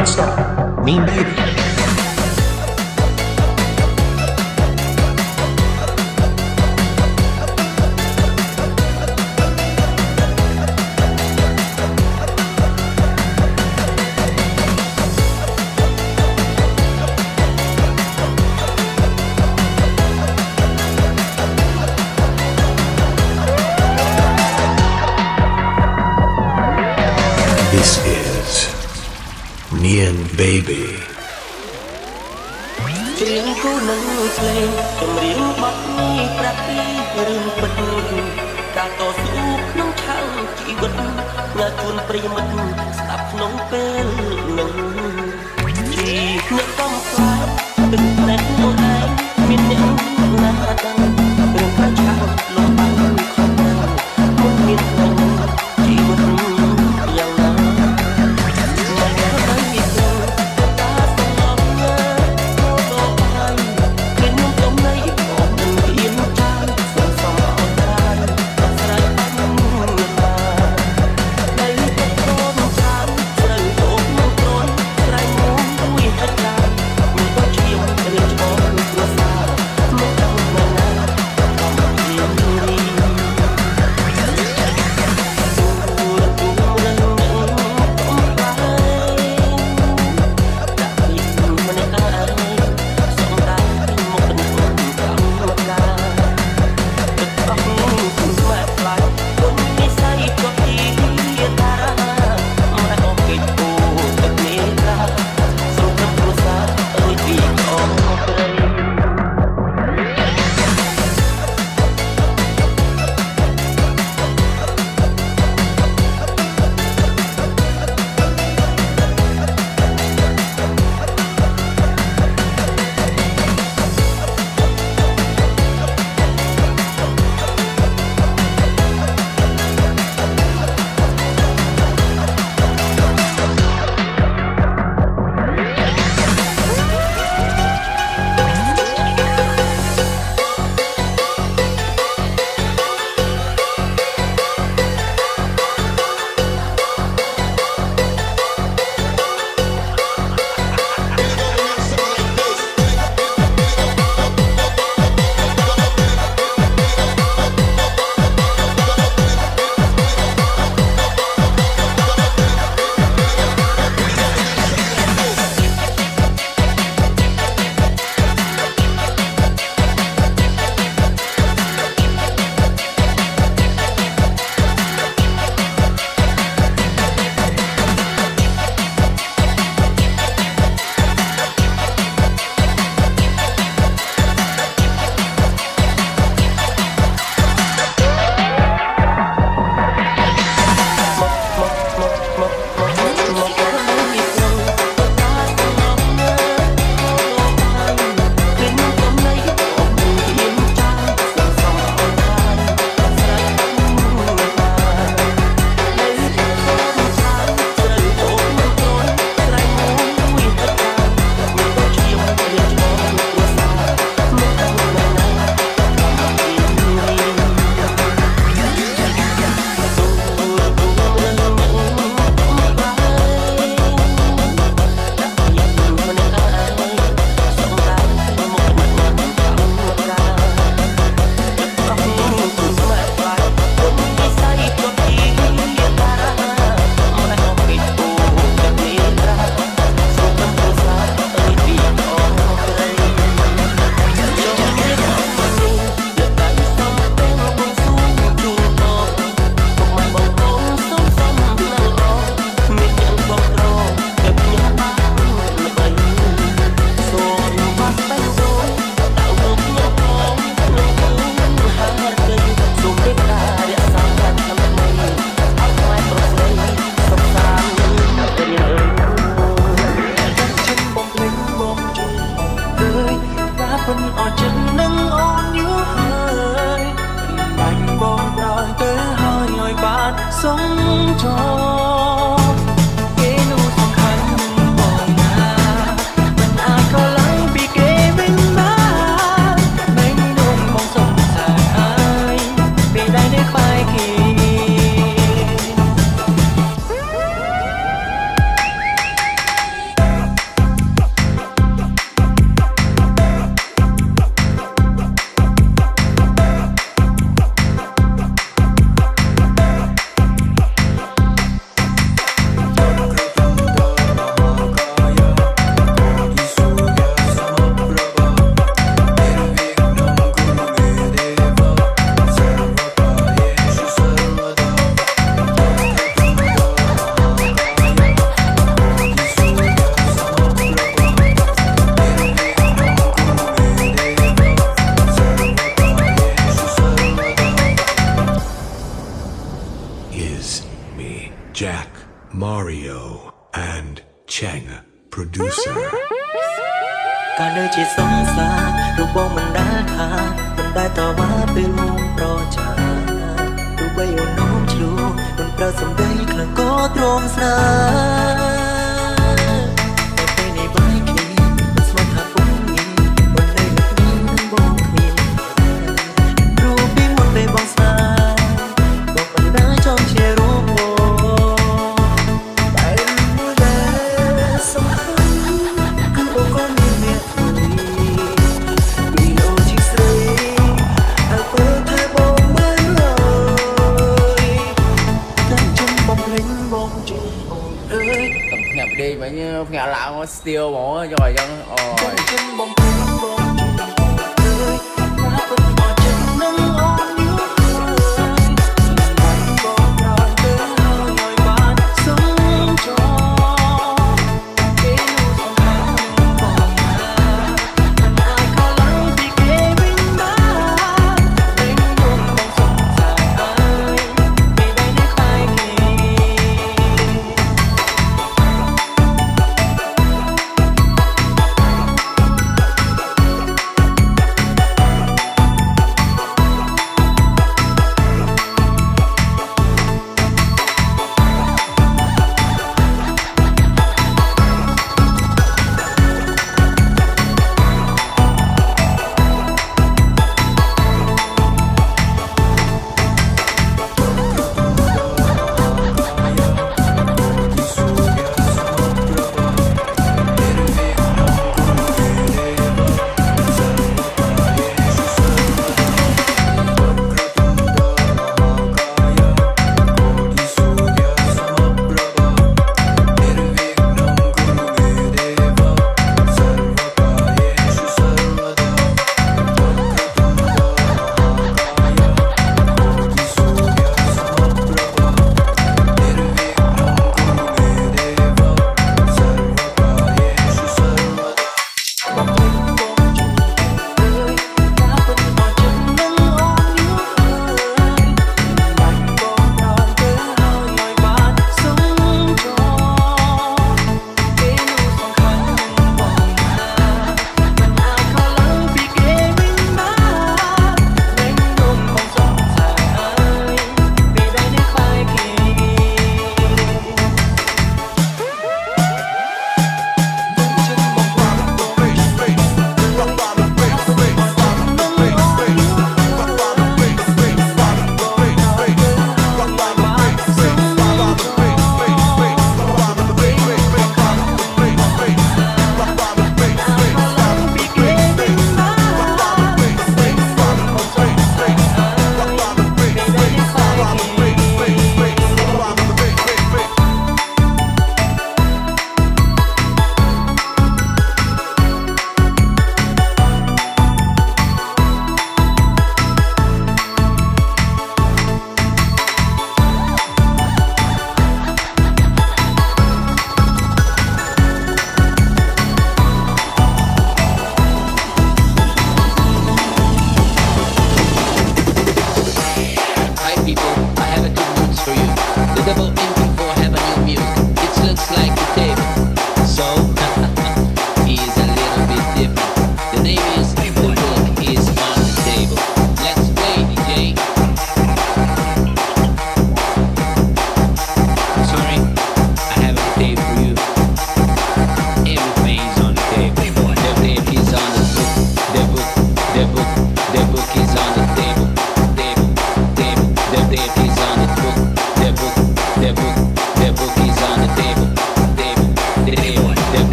don't stop, mean baby. This is Nian Baby ច្រៀងគូនឹងភ្លេងចម្រៀងបទនេះប្រាប់ពីរឿងពិតការតស៊ូក្នុងឆៅជីវិតណាជួនប្រិយមិត្តស្ដាប់ក្នុងពេលនឹងជីអ្នកកំស្លាប់ទឹកតែខ្លួនឯងមានអ្នកណាដឹងរឿងកាឆៅលំបាកខ្លាំងណាស់មុនមានខ្លាំងជីវិតយ៉ាងណាស្រ Audio and Cheng Producer การได้จิตสงสารรูปบองมันได้ขาดมันได้ต่อว่าไปลงรอจารูปใบโยนน้มชูมันประสมได้คลังก็ตรงสนาแต่ไปในใบคีมันสมัครหาปุ่มนี้วันในแบบนี้นั้นบอกคลีรูปบิ้งมันไปบองสาบอกมันได้จองเชียร์รูปโบแต่รู้ได้สำคัญคือโบก็มีเมียđi mà như nhà lạo steel bỏ rồi chân rồi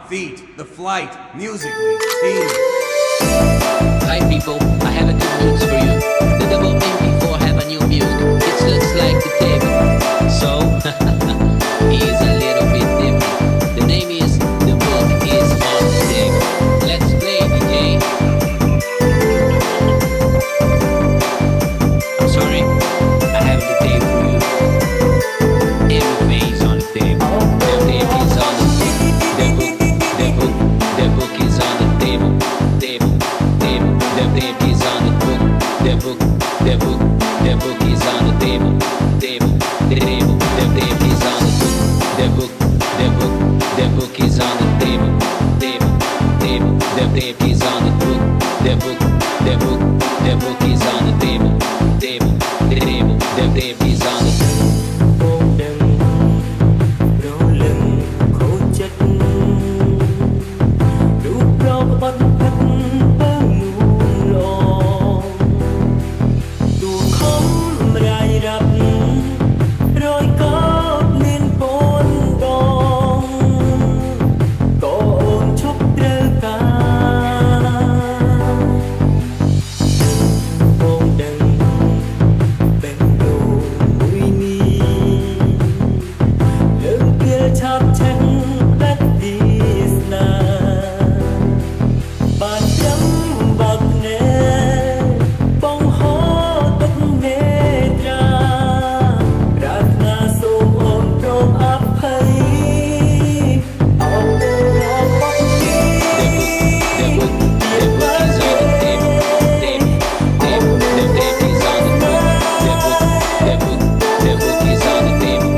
Feet, The Flight, musically, team. Hi people, I have a good news for you. The double MP4 have a new music. It looks like the table. So, he is a little bit different. The name is The Book is on the Table. Let's play, DJ. I'm sorry, I have the tape for you. That book is on the table. That is on the book. That book is on the table. That is on the បងដឹងរលឹងខូចចិត្តរូបប្រកបផឹកបើនួនឡងទូខំរាយរាប់រយកោតមានពនដងក៏អូនឈប់ត្រូវការបងដឹងបេះដូងមួយនេះលើកពីឆាប់ឆេះដាច់ទីស្នាបានចាំបាក់ណែបងហោទឹកនេត្រាប្រាថ្នាសូមអូនព្រមអភ័យអរគុណអរគុណទី That book is on the table. That book is on the table.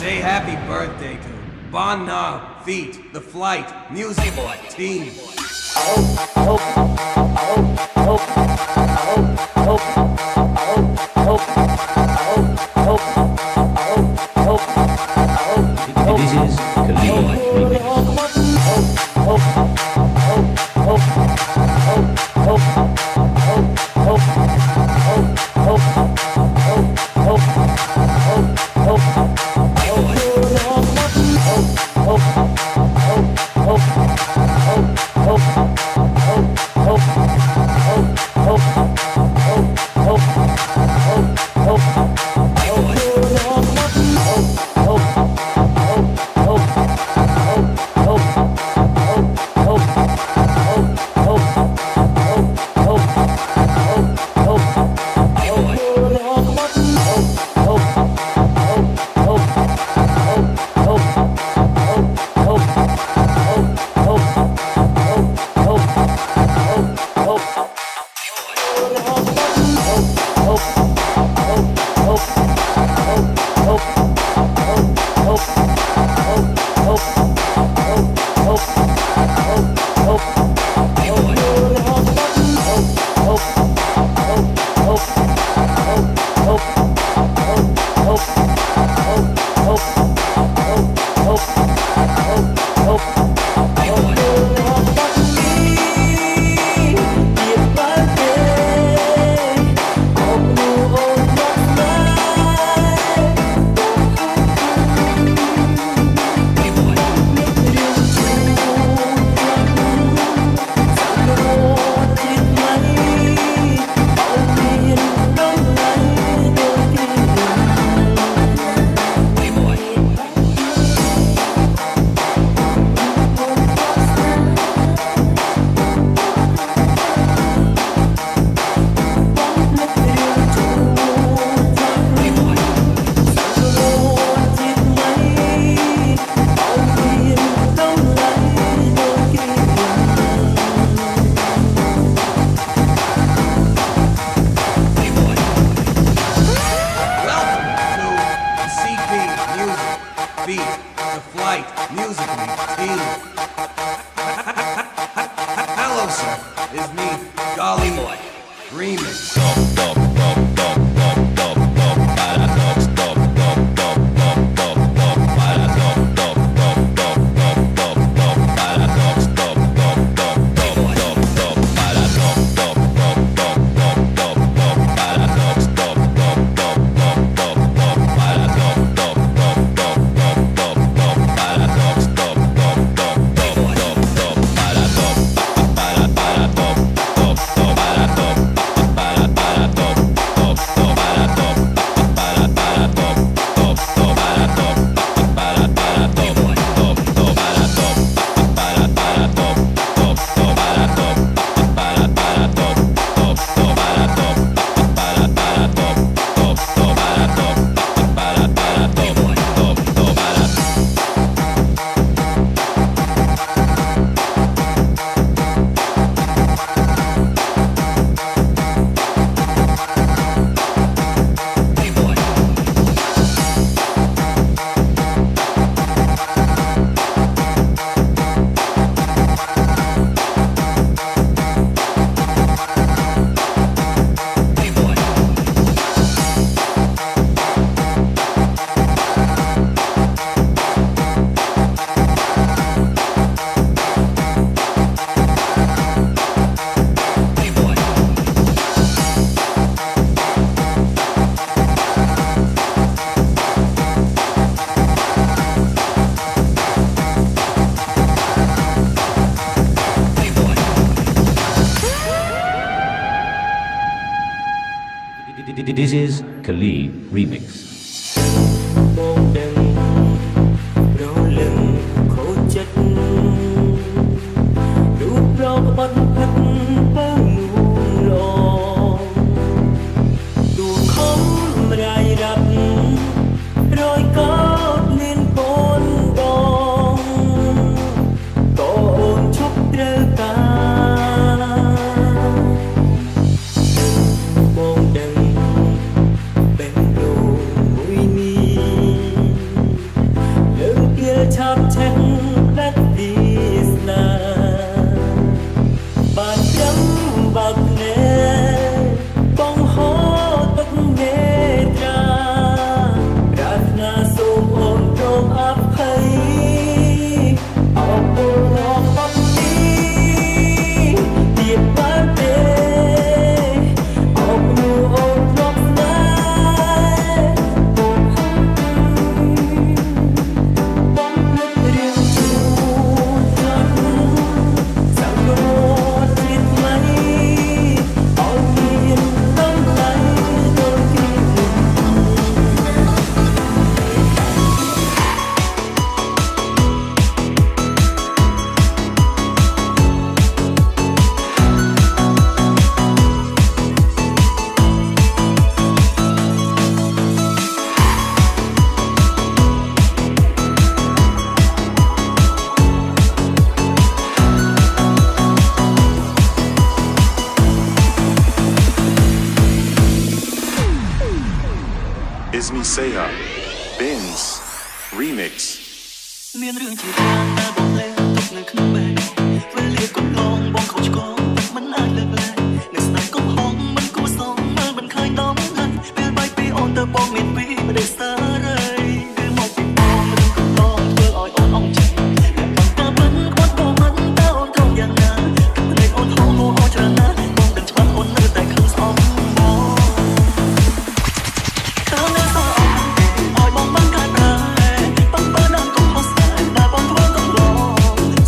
Say happy birthday to Bon Na, Feet, The Flight, Music Team. This is Khalid Remix. Remix. This is Khalid Remix. បងដឹងរលឹងខូចចិត្តរូបប្រកបផិតបើនួនឡងទូខំរាយរ៉ាប់រយកោតមានពនដងក៏អូនឈប់ត្រូវការបងដឹងបេះដូងមួយនេះលើកៀលឆាប់ឆេះដាច់ពីស្នាបានចាំបាក់ណែបងហូរទឹកមេត្រាប្រាថ្នាសូមអូនទ្រង់អភ័យអបអរលោកអបនេះទៀតបានទេអបនួអូនទ្រង់ស្នេហ៍បងនឹករៀងជួនចាន់សាំរត់ជាតិថ្មីអោយមានតម្លៃដូចគ្នា Ismi Seha, Benz, Remix. មានរឿងជាច្រើនតែបងលែងទុកនៅក្នុងបេះដូងពេលលាកុំឡងបងខុសឆ្គងមិនអាចលើកលែងនៅស្នេហ៍កុំហងមិនគួរសងមើលមិនឃើញដំណឹងពេលបែកពីអូនទៅបងមានពីមិនได้សាររីគឺមកពីបងឬកុំឡងធ្វើឲ្យអូនអងចិត្តតែមិនគាត់បងមិនតើអូនត្រង់យ៉ាងណាគិតតែអូនហៅមកអស់ច្រើនណាស់បងដឹងច្បាស់អូននៅតែខឹងស្អប់បងខាងនៅសអត់ឲ្យបងបានកាត់ដែរបងបើដល់កុំហោះស្នេហ៍តែបងធ្វើកុំឡង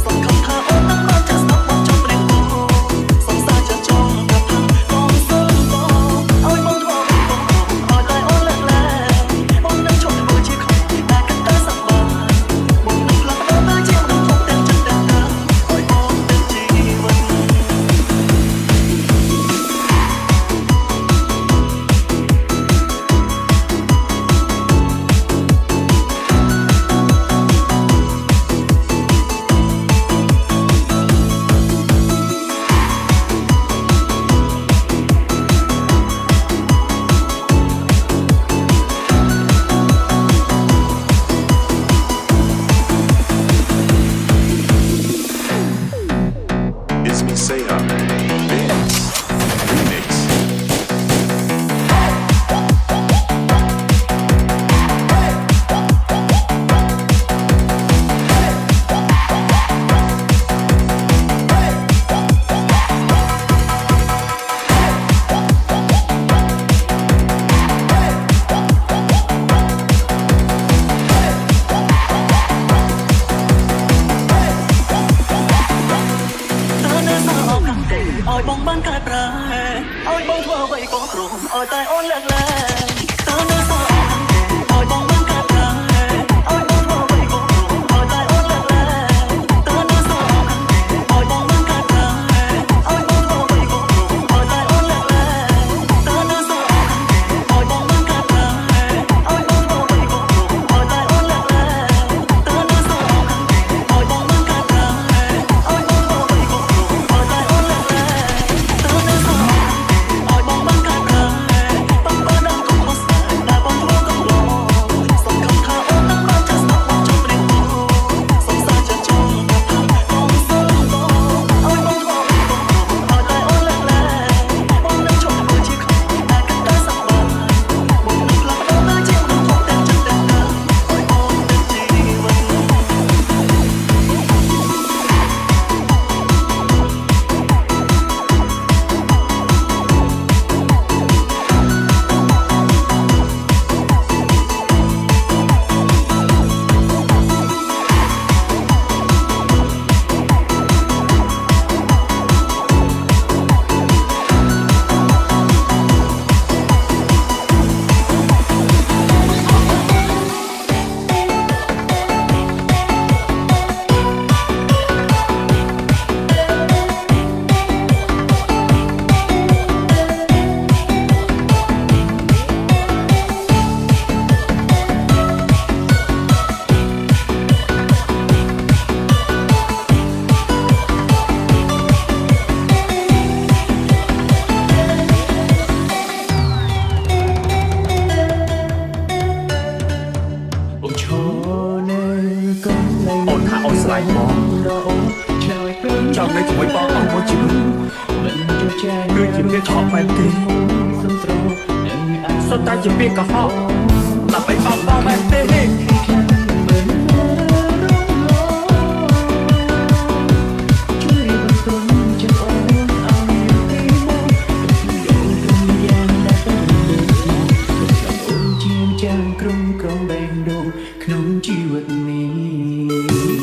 សំខាន់ថាអូននឹងបានចាស់ស្ដាប់បងចង់ព្រៀងបងសង្សារចិត្តចង់ អ្វីក៏ព្រមឲ្យតែអូនលើកលែងតើនៅសល់ឲ្យបងបានកាត់ថាឲ្យបងធ្វើអ្វីក៏ព្រមឲ្យតែអូនលើកលែងតើនៅសល់ឲ្យបងបានកាត់ថាឲ្យបងធ្វើអ្វីក៏ព្រមឲ្យតែអូនលើកលែងតើនៅសល់ឲ្យបងបានកាត់ថាឲ្យបងធ្វើអ្វីក៏ព្រមឲ្យតែអូនលើកលែងតើនៅសល់ឲ្យបងបានកាត់ថាឲ្យបងធ្វើអ្វីក៏ព្រមឲ្យតែអូនលើកលែងតើនៅសល់ឲ្យបងបានកាត់ថាបងបានដឹងកុំខុសតែតែបងធ្វើកំឡុងសំខាន់ថាអូននឹងបានចាស់ស្ដាប់បងចង់ព្រៀងបងសង្សារចិត្តចង់តែថាបងសូមបងឲ្យបងធ្វើអ្វីក៏ព្រមឲ្យតែអូនលើកលែងបងនឹងជប់ធ្វើជាខ្លួនតែគិតតែសប្បាយបងនឹងផ្លាស់ប្ដូរតែជាមនុស្សទាំងចិត្តទាំងកាយឲ្យបងនឹងជីវិត អូនថាអូនស្រឡាញ់បងចង់នៅជាមួយបងអស់មួយជីវិតគឺជាពាក្យខកបែបទេសុទ្ធតែជាពាក្យកុហកដើម្បីបោកបងបែបទេក្នុងជីវិតនេះ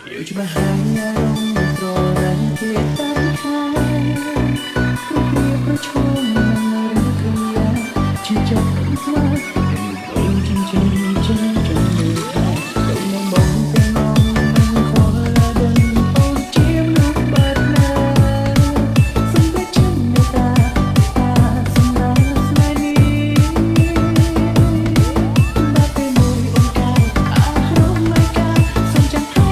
อยู่ច្បាស់ហើយអារម្មណ៍ត្រដែងជាតាំងខាគ្រប់គ្នាប្រឈមនឹងរឿងគ្រាជាចាប់ស្មារតីអូនជាជាជាចាំមើលតែនៅមកទាំងងនឹងខលដឹងអូនជាមនុស្សបាត់ណាសំបីចាំនៅតាសម្រាប់ស្នេហ៍នេះបាត់ពេលមួយអូនកាយអារម្មណ៍មិនកាយសំចាំថា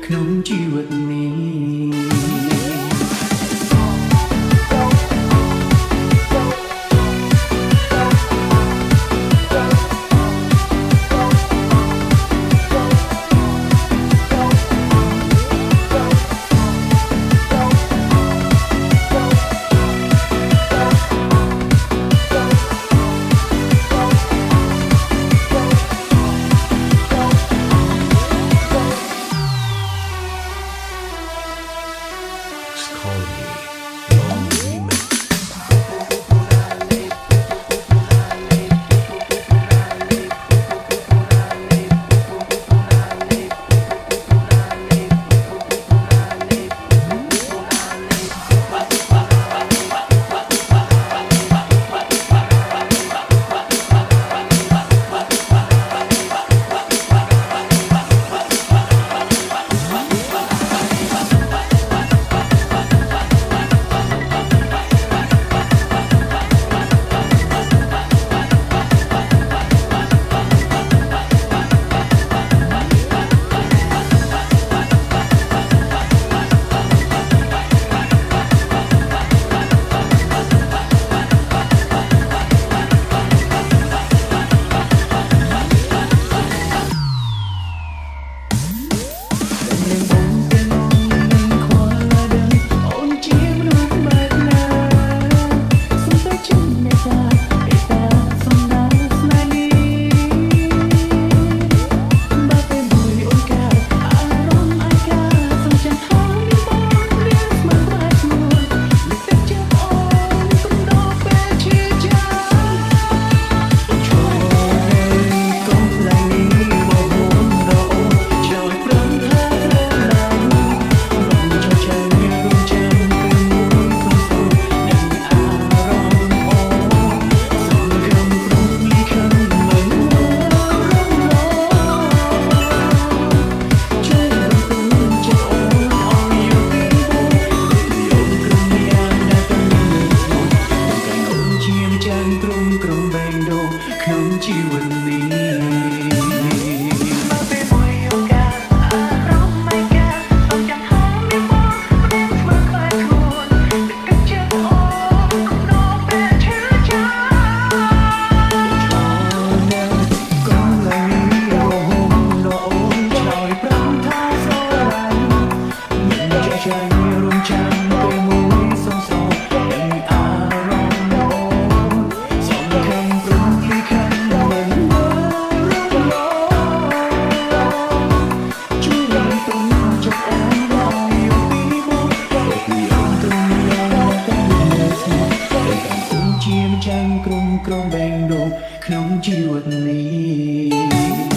ក្នុងជីវិតនេះ ក្នុងជីវិតនេះ